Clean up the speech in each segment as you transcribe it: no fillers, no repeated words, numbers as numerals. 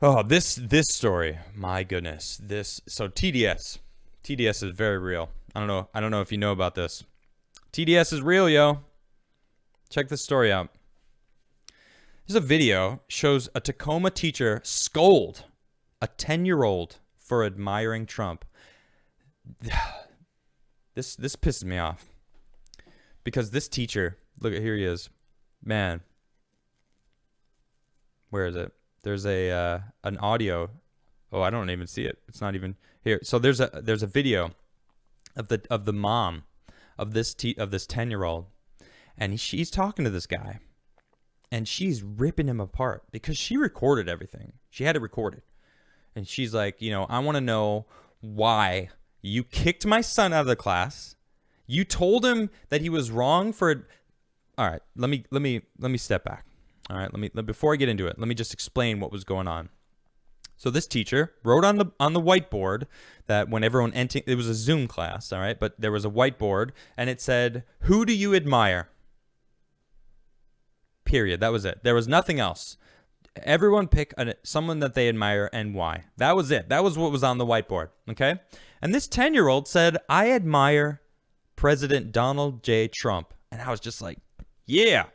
Oh, this story, my goodness. So TDS is very real. I don't know if you know about this. TDS is real, yo. Check this story out. There's a video shows a Tacoma teacher scold a 10-year-old for admiring Trump. This pisses me off. Because this teacher, look, here he is. Man. Where is it? There's an audio. Oh, I don't even see it. It's not even here. So there's a video of the mom of this 10-year-old, and she's talking to this guy, and she's ripping him apart because she recorded everything. She had it recorded, and she's like, I want to know why you kicked my son out of the class. You told him that he was wrong for. All right, let me step back. All right, before I get into it, let me just explain what was going on. So this teacher wrote on the whiteboard that when everyone entered, it was a Zoom class, all right, but there was a whiteboard and it said, "Who do you admire?" Period. That was it. There was nothing else. Everyone pick someone that they admire and why. That was it. That was what was on the whiteboard, okay? And this 10-year-old said, "I admire President Donald J. Trump." And I was just like, yeah.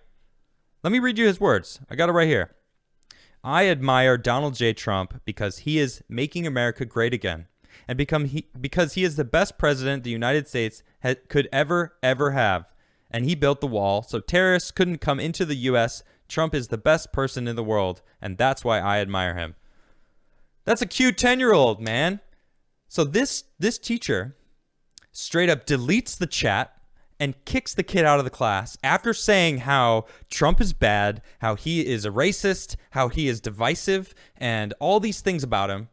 Let me read you his words. I got it right here. "I admire Donald J. Trump because he is making America great again, and because he is the best president the United States could ever have. And he built the wall so terrorists couldn't come into the U.S. Trump is the best person in the world, and that's why I admire him." That's a cute 10-year-old, man. So this teacher straight up deletes the chat and kicks the kid out of the class after saying how Trump is bad, how he is a racist, how he is divisive, and all these things about him.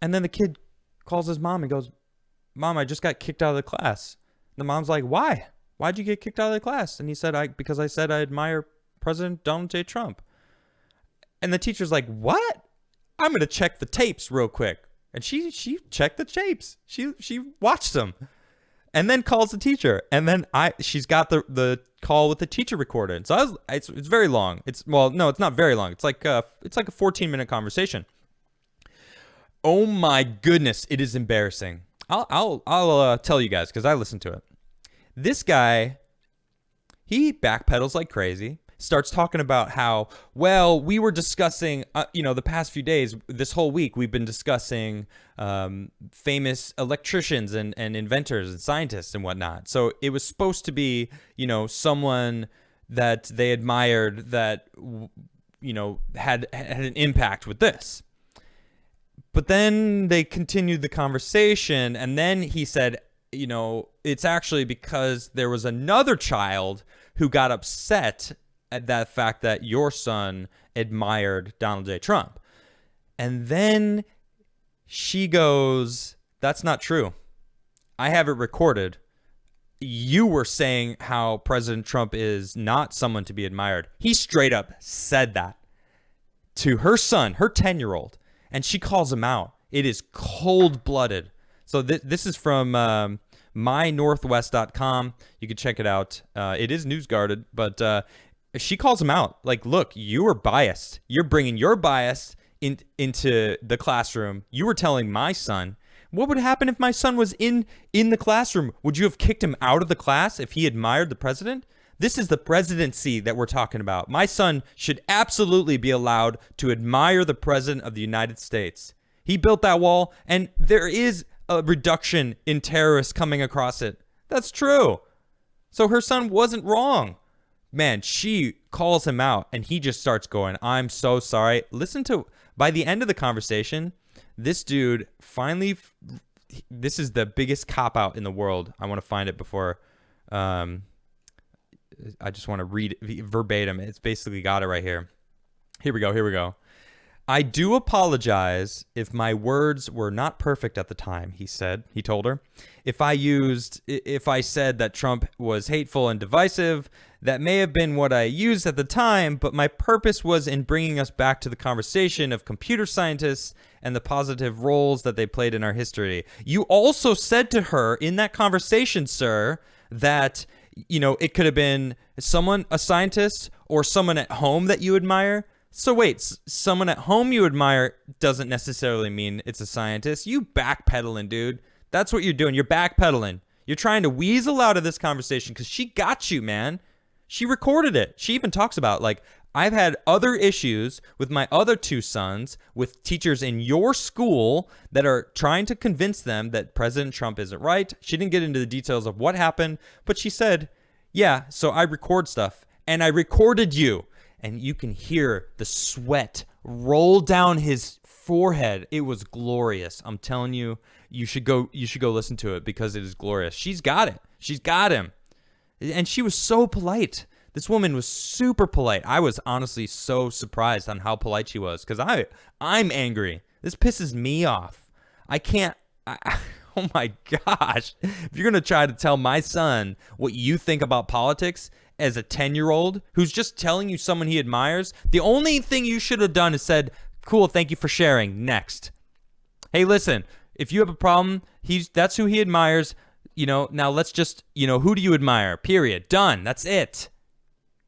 And then the kid calls his mom and goes, "Mom, I just got kicked out of the class." The mom's like, "Why? Why'd you get kicked out of the class?" And he said, because I said I admire President Donald J. Trump." And the teacher's like, "What? I'm going to check the tapes real quick." And she checked the tapes. She watched them. And then calls the teacher, and then she's got the call with the teacher recorded. So it's very long. It's not very long. It's like a 14-minute conversation. Oh my goodness, it is embarrassing. I'll tell you guys because I listened to it. This guy, he backpedals like crazy. Starts talking about how, well, we were discussing, the past few days, this whole week, we've been discussing famous electricians and inventors and scientists and whatnot. So it was supposed to be, someone that they admired that, had an impact with this. But then they continued the conversation, and then he said, it's actually because there was another child who got upset at that fact that your son admired Donald J. Trump. And then she goes, "That's not true. I have it recorded. You were saying how President Trump is not someone to be admired." He straight up said that to her son, her 10-year-old, and she calls him out. It is cold-blooded. So this is from mynorthwest.com. You can check it out. It is news-guarded, but she calls him out. Like, look, you are biased. You're bringing your bias into the classroom. You were telling my son. What would happen if my son was in the classroom? Would you have kicked him out of the class if he admired the president? This is the presidency that we're talking about. My son should absolutely be allowed to admire the president of the United States. He built that wall, and there is a reduction in terrorists coming across it. That's true. So her son wasn't wrong. Man, she calls him out, and he just starts going, "I'm so sorry." By the end of the conversation, this dude finally, this is the biggest cop-out in the world. I want to find it before, I just want to read it verbatim. It's basically got it right here. Here we go. "I do apologize if my words were not perfect at the time," he told her. If I said that Trump was hateful and divisive, that may have been what I used at the time, but my purpose was in bringing us back to the conversation of computer scientists and the positive roles that they played in our history." You also said to her in that conversation, sir, that, it could have been a scientist or someone at home that you admire. So wait, someone at home you admire doesn't necessarily mean it's a scientist. You backpedaling, dude. That's what you're doing. You're backpedaling. You're trying to weasel out of this conversation because she got you, man. She recorded it. She even talks about, like, I've had other issues with my other two sons, with teachers in your school that are trying to convince them that President Trump isn't right. She didn't get into the details of what happened, but she said, yeah, so I record stuff, and I recorded you. And you can hear the sweat roll down his forehead. It was glorious. I'm telling you, you should go listen to it because it is glorious. She's got it. She's got him. And she was so polite. This woman was super polite. I was honestly so surprised on how polite she was because I'm angry. This pisses me off. I can't. Oh my gosh. If you're going to try to tell my son what you think about politics as a 10-year-old who's just telling you someone he admires, the only thing you should have done is said, cool, thank you for sharing. Next. Hey, listen, if you have a problem, that's who he admires. Now let's just, who do you admire? Period. Done. That's it.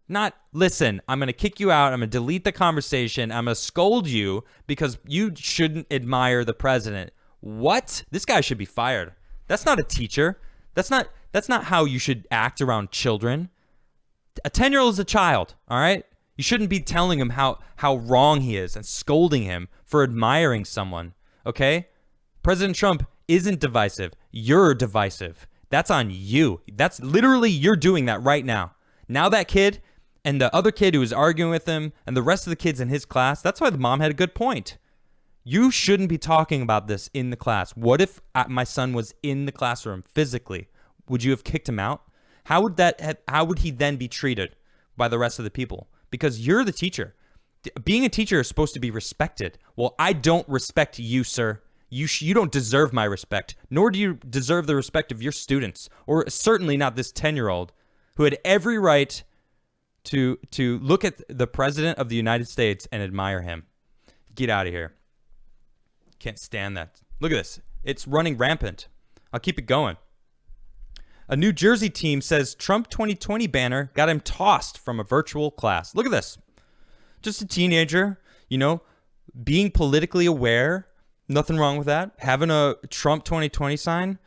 Not, listen, I'm going to kick you out. I'm going to delete the conversation. I'm going to scold you because you shouldn't admire the president. What? This guy should be fired. That's not a teacher. That's not how you should act around children. A 10-year-old is a child, all right? You shouldn't be telling him how wrong he is and scolding him for admiring someone, okay? President Trump isn't divisive. You're divisive. That's on you. That's literally, you're doing that right now. Now that kid and the other kid who was arguing with him and the rest of the kids in his class, that's why the mom had a good point. You shouldn't be talking about this in the class. What if my son was in the classroom physically? Would you have kicked him out? How would he then be treated by the rest of the people? Because you're the teacher. Being a teacher is supposed to be respected. Well, I don't respect you, sir. You don't deserve my respect, nor do you deserve the respect of your students, or certainly not this 10-year-old who had every right to look at the president of the United States and admire him. Get out of here. Can't stand that. Look at this. It's running rampant. I'll keep it going. A New Jersey team says Trump 2020 banner got him tossed from a virtual class. Look at this. Just a teenager, being politically aware. Nothing wrong with that. Having a Trump 2020 sign.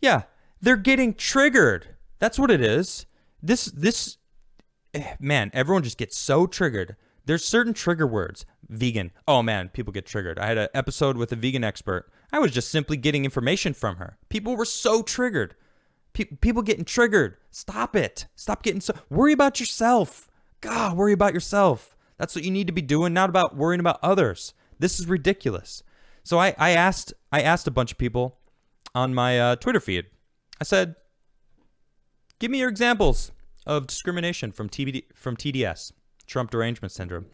Yeah, they're getting triggered. That's what it is. Man, everyone just gets so triggered. There's certain trigger words. Vegan. Oh man, people get triggered. I had an episode with a vegan expert. I was just simply getting information from her. People were so triggered. People getting triggered. Stop it. Stop getting so... Worry about yourself. God, worry about yourself. That's what you need to be doing, not about worrying about others. This is ridiculous. So I asked a bunch of people on my Twitter feed. I said, give me your examples of discrimination from TDS, Trump Derangement Syndrome.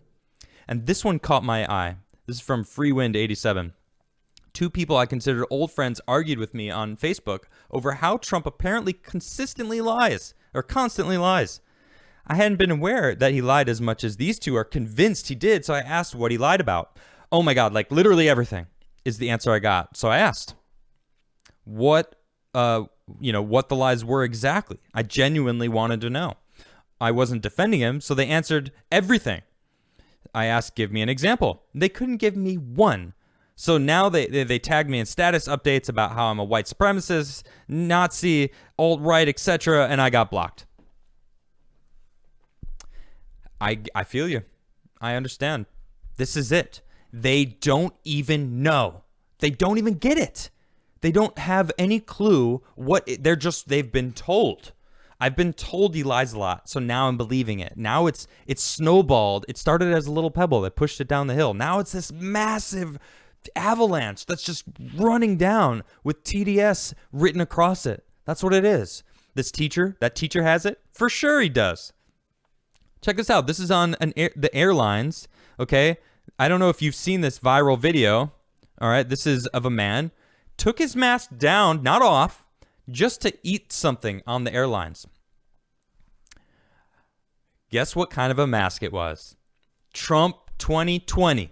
And this one caught my eye. This is from Freewind87. Two people I considered old friends argued with me on Facebook over how Trump apparently constantly lies. I hadn't been aware that he lied as much as these two are convinced he did, so I asked what he lied about. Oh my God, like literally everything is the answer I got. So I asked what the lies were exactly. I genuinely wanted to know. I wasn't defending him, so they answered everything. I asked, give me an example. They couldn't give me one. So now they tagged me in status updates about how I'm a white supremacist, Nazi, alt-right, etc., and I got blocked. I feel you. I understand. This is it. They don't even know. They don't even get it. They don't have any clue they've been told. I've been told he lies a lot, so now I'm believing it. Now it's snowballed. It started as a little pebble that pushed it down the hill. Now it's this massive avalanche that's just running down with TDS written across it. That's what it is. That teacher has it? For sure he does. Check this out. This is on the airlines, okay? I don't know if you've seen this viral video. All right, this is of a man took his mask down, not off, just to eat something on the airlines. Guess what kind of a mask it was? Trump 2020.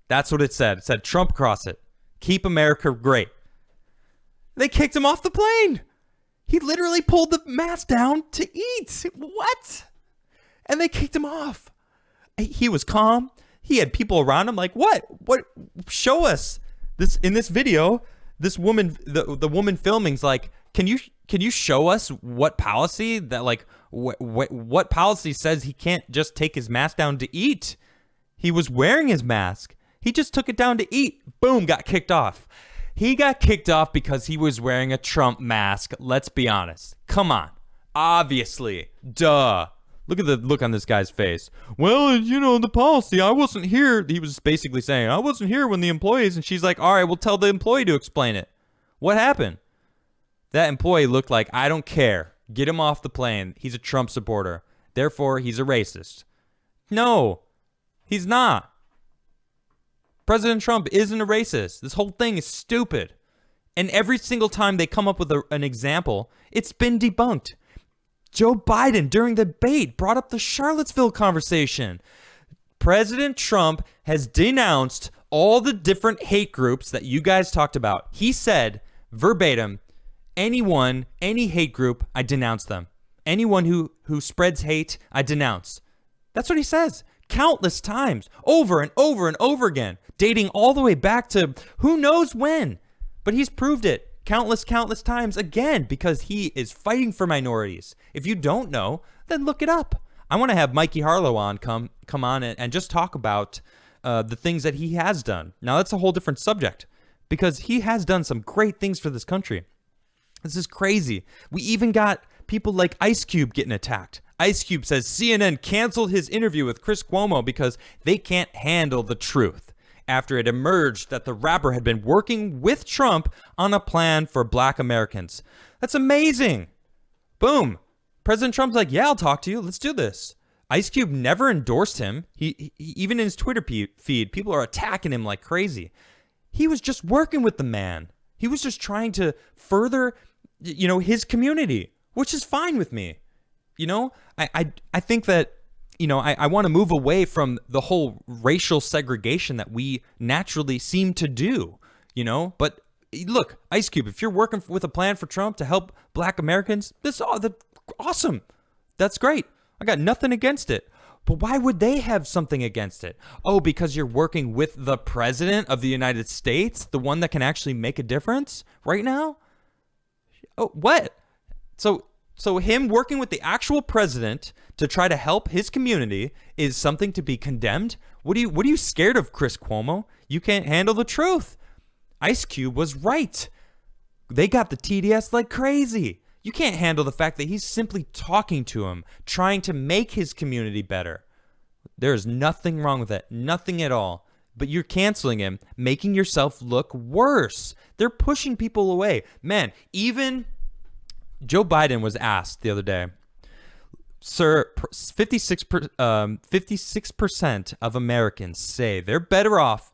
That's what it said. It said Trump across it. Keep America great. They kicked him off the plane. He literally pulled the mask down to eat. What? And they kicked him off. He was calm. He had people around him like, what? Show us this in this video. This woman, the woman filming's like, can you show us what policy that like what policy says he can't just take his mask down to eat? He was wearing his mask. He just took it down to eat. Boom, got kicked off. He got kicked off because he was wearing a Trump mask. Let's be honest. Come on. Obviously. Duh. Look at the look on this guy's face. Well, you know, the policy, I wasn't here. He was basically saying, I wasn't here when the employees, and she's like, all right, we'll tell the employee to explain it. What happened? That employee looked like, I don't care. Get him off the plane. He's a Trump supporter. Therefore, he's a racist. No, he's not. President Trump isn't a racist. This whole thing is stupid. And every single time they come up with an example, it's been debunked. Joe Biden, during the debate, brought up the Charlottesville conversation. President Trump has denounced all the different hate groups that you guys talked about. He said, verbatim, anyone, any hate group, I denounce them. Anyone who spreads hate, I denounce. That's what he says. Countless times, over and over and over again, dating all the way back to who knows when. But he's proved it countless times again because he is fighting for minorities. If you don't know, then look it up. I want to have Mikey Harlow on come on and just talk about the things that he has done. Now, that's a whole different subject because he has done some great things for this country. This is crazy. We even got people like Ice Cube getting attacked. Ice Cube says CNN canceled his interview with Chris Cuomo because they can't handle the truth after it emerged that the rapper had been working with Trump on a plan for Black Americans. That's amazing. Boom. President Trump's like, yeah, I'll talk to you. Let's do this. Ice Cube never endorsed him. He even in his Twitter feed, people are attacking him like crazy. He was just working with the man. He was just trying to further, his community, which is fine with me. I think that, I want to move away from the whole racial segregation that we naturally seem to do, But look, Ice Cube, if you're working with a plan for Trump to help Black Americans, that's awesome. That's great. I got nothing against it. But why would they have something against it? Oh, because you're working with the president of the United States, the one that can actually make a difference right now? Oh, what? So him working with the actual president to try to help his community is something to be condemned? What are you scared of, Chris Cuomo? You can't handle the truth. Ice Cube was right. They got the TDS like crazy. You can't handle the fact that he's simply talking to him, trying to make his community better. There is nothing wrong with that. Nothing at all. But you're canceling him, making yourself look worse. They're pushing people away. Man, even Joe Biden was asked the other day, sir, 56% of Americans say they're better off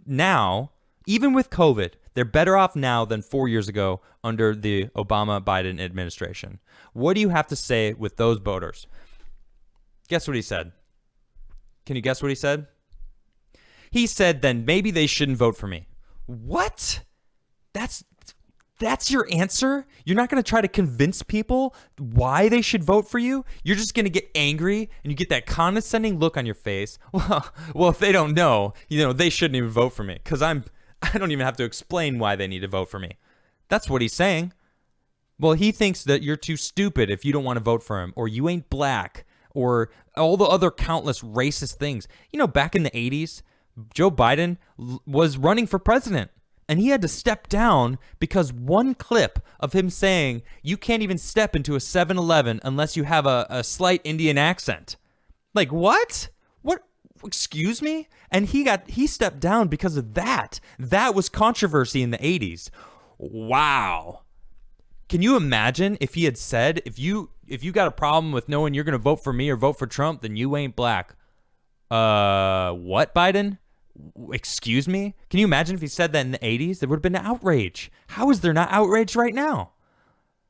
now, even with COVID, they're better off now than 4 years ago under the Obama-Biden administration. What do you have to say with those voters? Guess what he said? Can you guess what he said? He said, then maybe they shouldn't vote for me. What? That's your answer? You're not going to try to convince people why they should vote for you? You're just going to get angry and you get that condescending look on your face. Well, if they don't know, they shouldn't even vote for me because I don't even have to explain why they need to vote for me. That's what he's saying. Well, he thinks that you're too stupid if you don't want to vote for him, or you ain't black, or all the other countless racist things. Back in the 80s, Joe Biden was running for president, and he had to step down because one clip of him saying, you can't even step into a 7-Eleven unless you have a slight Indian accent. Like, what? What? Excuse me? And he stepped down because of that. That was controversy in the 80s. Wow. Can you imagine if he had said, if you got a problem with knowing you're going to vote for me or vote for Trump, then you ain't black. What, Biden? Excuse me? Can you imagine if he said that in the 80s? There would have been outrage. How is there not outrage right now?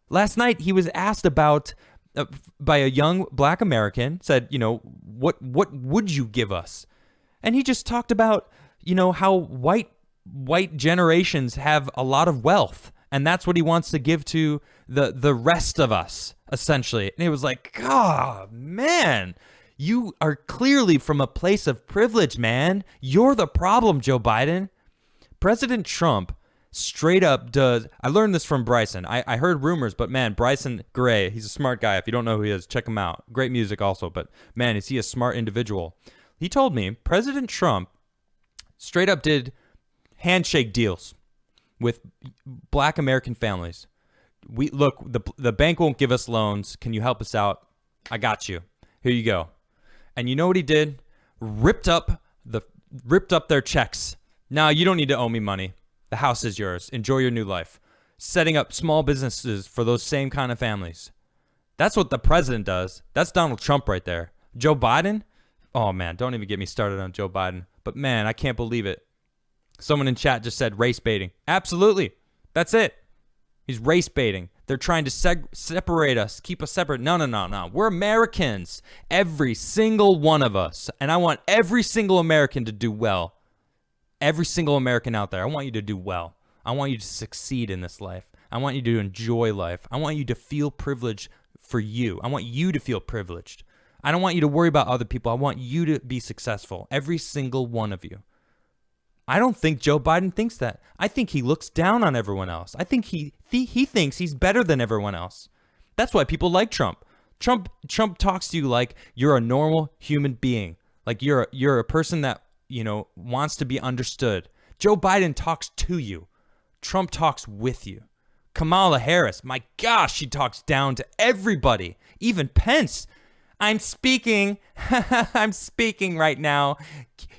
Last night, he was asked about by a young Black American, said, what would you give us? And he just talked about, how white generations have a lot of wealth, and that's what he wants to give to the rest of us, essentially. And it was like, God, man, You are clearly from a place of privilege, man. You're the problem, Joe Biden. President Trump straight up does. I learned this from Bryson. I heard rumors, but man, Bryson Gray, he's a smart guy. If you don't know who he is, check him out. Great music also, but man, is he a smart individual. He told me President Trump straight up did handshake deals with black American families. The bank won't give us loans. Can you help us out? I got you. Here you go. And you know what he did? Ripped up their checks. Now you don't need to owe me money. The house is yours. Enjoy your new life. Setting up small businesses for those same kind of families. That's what the president does. That's Donald Trump right there. Joe Biden? Oh man, don't even get me started on Joe Biden. But man, I can't believe it. Someone in chat just said race baiting. Absolutely. That's it. He's race baiting. They're trying to separate us, keep us separate. No. We're Americans. Every single one of us. And I want every single American to do well. Every single American out there, I want you to do well. I want you to succeed in this life. I want you to enjoy life. I want you to feel privileged for you. I want you to feel privileged. I don't want you to worry about other people. I want you to be successful. Every single one of you. I don't think Joe Biden thinks that. I think he looks down on everyone else. I think he thinks he's better than everyone else. That's why people like Trump. Trump talks to you like you're a normal human being. Like you're a person that, wants to be understood. Joe Biden talks to you. Trump talks with you. Kamala Harris, my gosh, she talks down to everybody. Even Pence. I'm speaking. I'm speaking right now.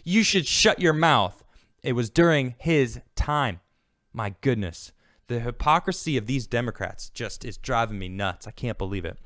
You should shut your mouth. It was during his time. My goodness. The hypocrisy of these Democrats just is driving me nuts. I can't believe it.